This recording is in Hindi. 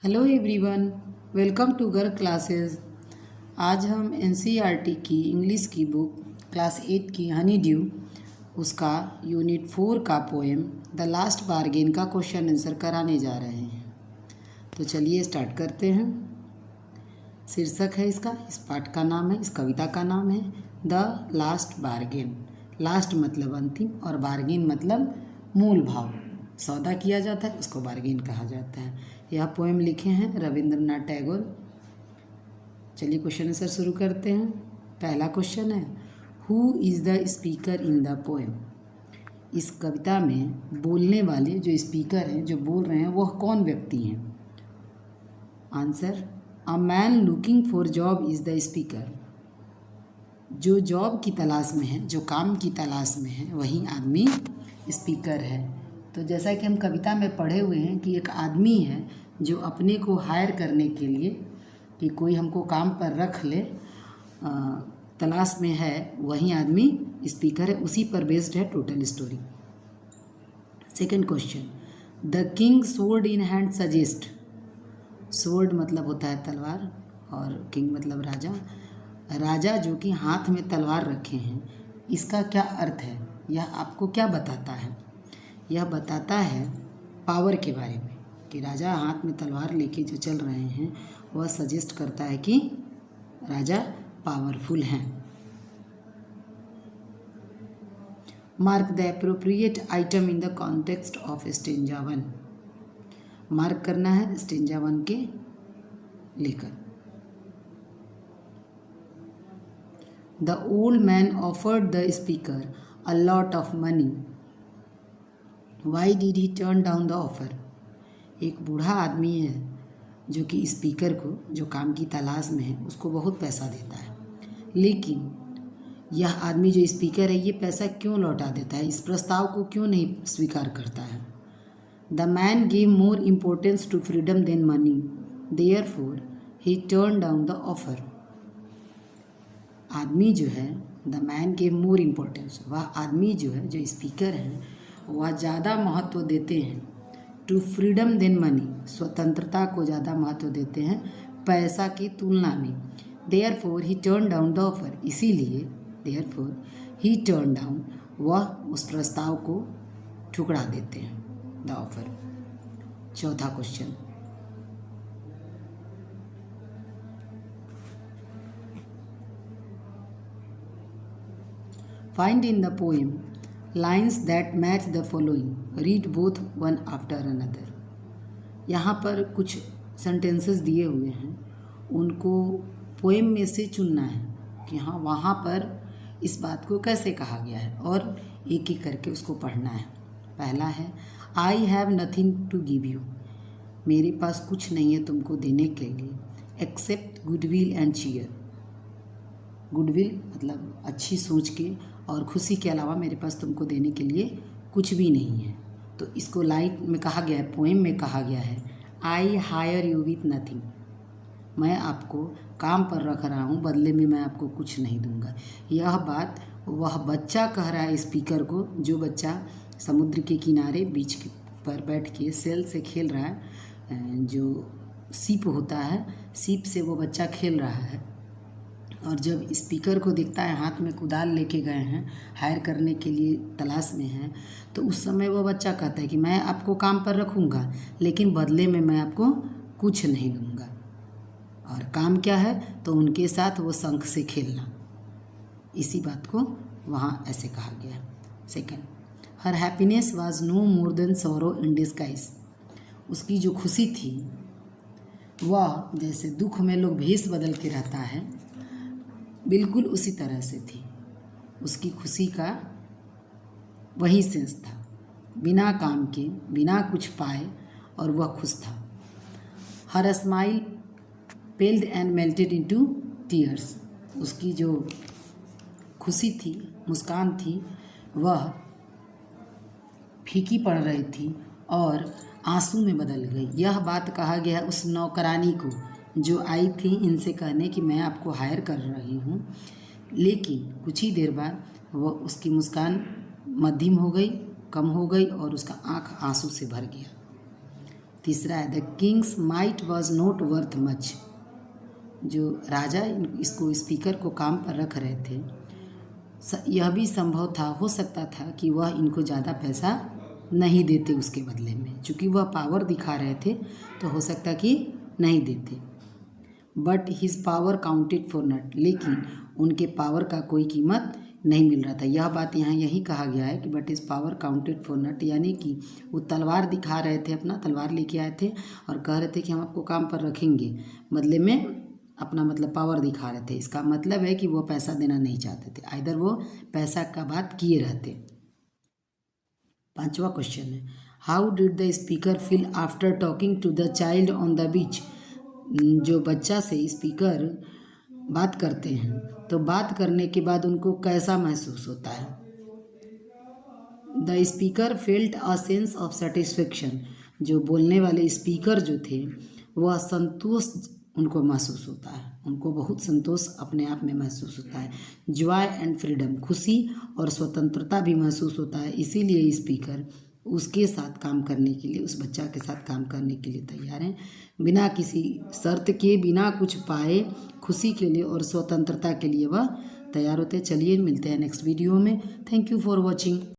Hello everyone, welcome to Garg classes. आज हम एनसीईआरटी की इंग्लिश की बुक क्लास 8 की हनी ड्यू उसका यूनिट 4 का पोएम द लास्ट बार्गेन का क्वेश्चन आंसर कराने जा रहे हैं। तो चलिए स्टार्ट करते हैं। शीर्षक है इसका, इस पाठ का नाम है, इस कविता का नाम है द लास्ट बार्गेन। लास्ट मतलब अंतिम और बार्गेन मतलब मूल भाव, सौदा किया जाता है उसको बार्गेन कहा जाता है। यह पोएम लिखे हैं रविंद्रनाथ टैगोर। चलिए क्वेश्चन आंसर शुरू करते हैं। पहला क्वेश्चन है, who is the speaker in the poem. इस कविता में बोलने वाले जो स्पीकर हैं, जो बोल रहे हैं, वह कौन व्यक्ति हैं। Answer, a man looking for job is the speaker. जो जॉब की तलाश में है, जो काम की तलाश में है, वही आदमी स्पीकर है। तो जैसा कि हम कविता में पढ़े हुए हैं कि एक आदमी है जो अपने को हायर करने के लिए, कि कोई हमको काम पर रख ले, तलाश में है, वही आदमी स्पीकर है। उसी पर बेस्ड है total story. Second question, the king sword in hand suggest. Sword मतलब होता है तलवार और किंग मतलब राजा। राजा जो कि हाथ में तलवार रखे हैं, इसका क्या अर्थ है, यह आपको क्या बताता है। यह बताता है पावर के बारे में, कि राजा हाथ में तलवार लेके जो चल रहे हैं, वह सजेस्ट करता है कि राजा पावरफुल हैं। Mark the appropriate item in the context of stanza 1। Mark करना है स्टेंजा 1 के लेकर। The old man offered the speaker a lot of money, why did he turn down the offer. एक बूढ़ा आदमी है जो कि स्पीकर को, जो काम की तलाश में है, उसको बहुत पैसा देता है, लेकिन यह आदमी जो स्पीकर है, ये पैसा क्यों लौटा देता है, इस प्रस्ताव को क्यों नहीं स्वीकार करता है। The man give more importance to freedom than money, therefore he turn down the offer. आदमी जो है, the man give more importance, वह आदमी जो है, जो स्पीकर है, वह ज़्यादा महत्व देते हैं टू फ्रीडम देन मनी, स्वतंत्रता को ज़्यादा महत्व देते हैं पैसा की तुलना में। Therefore he turn down the offer, इसीलिए देयरफॉर ही टर्न डाउन, वह उस प्रस्ताव को ठुकरा देते हैं, द ऑफर। चौथा question, find in the poem lines that match the following, read both one after another. यहाँ पर कुछ सेंटेंसेस दिए हुए हैं, उनको पोएम में से चुनना है कि हाँ, वहाँ पर इस बात को कैसे कहा गया है, और एक एक करके उसको पढ़ना है। पहला है, I have nothing to give you. मेरे पास कुछ नहीं है तुमको देने के लिए, except goodwill and cheer. Goodwill मतलब अच्छी सोच के और खुशी के अलावा मेरे पास तुमको देने के लिए कुछ भी नहीं है। तो इसको लाइन में कहा गया है, पोएम में कहा गया है, I hire you with nothing. मैं आपको काम पर रख रहा हूँ, बदले में मैं आपको कुछ नहीं दूंगा। यह बात वह बच्चा कह रहा है स्पीकर को, जो बच्चा समुद्र के किनारे बीच पर बैठ के सेल से खेल रहा है, जो सीप होता है, सीप से वो बच्चा खेल रहा है। और जब स्पीकर को देखता है हाथ में कुदाल लेके गए हैं, हायर करने के लिए तलाश में हैं, तो उस समय वो बच्चा कहता है कि मैं आपको काम पर रखूँगा, लेकिन बदले में मैं आपको कुछ नहीं दूँगा। और काम क्या है, तो उनके साथ वो शंख से खेलना। इसी बात को वहाँ ऐसे कहा गया। Second, her happiness was no more than sorrow in disguise. उसकी जो खुशी थी, वह जैसे दुख में लोग भेष बदल के रहता है, बिल्कुल उसी तरह से थी। उसकी खुशी का वही सेंस था, बिना काम के, बिना कुछ पाए, और वह खुश था। Her smile पेल्ड and melted into tears. उसकी जो खुशी थी, मुस्कान थी, वह फीकी पड़ रही थी और आंसू में बदल गई। यह बात कहा गया उस नौकरानी को जो आई थी इनसे कहने कि मैं आपको हायर कर रही हूँ, लेकिन कुछ ही देर बाद वह, उसकी मुस्कान मध्यम हो गई, कम हो गई, और उसका आँख आंसू से भर गया। तीसरा है the Kings might was not worth much. जो राजा इसको स्पीकर को काम पर रख रहे थे, यह भी संभव था, हो सकता था कि वह इनको ज़्यादा पैसा नहीं देते उसके बदले में, चूँकि वह पावर दिखा रहे थे तो हो सकता कि नहीं देते। But his power counted for naught, लेकिन उनके पावर का कोई कीमत नहीं मिल रहा था। यह बात यहाँ यही कहा गया है कि but his power counted for naught, यानी कि वो तलवार दिखा रहे थे, अपना तलवार लेके आए थे और कह रहे थे कि हम आपको काम पर रखेंगे, बदले में अपना मतलब पावर दिखा रहे थे। इसका मतलब है कि वो पैसा देना नहीं चाहते थे, आइदर वो पैसा का बात किए रहते। पांचवा क्वेश्चन है how did the speaker feel after talking to the child on the beach. जो बच्चा से स्पीकर बात करते हैं तो बात करने के बाद उनको कैसा महसूस होता है। The speaker felt a sense of satisfaction. जो बोलने वाले स्पीकर जो थे वह संतोष उनको महसूस होता है, उनको बहुत संतोष अपने आप में महसूस होता है। जॉय एंड फ्रीडम, खुशी और स्वतंत्रता भी महसूस होता है। इसीलिए स्पीकर उसके साथ काम करने के लिए, उस बच्चा के साथ काम करने के लिए तैयार हैं, बिना किसी शर्त के, बिना कुछ पाए, खुशी के लिए और स्वतंत्रता के लिए वह तैयार होते हैं। चलिए मिलते हैं नेक्स्ट वीडियो में। Thank you for watching.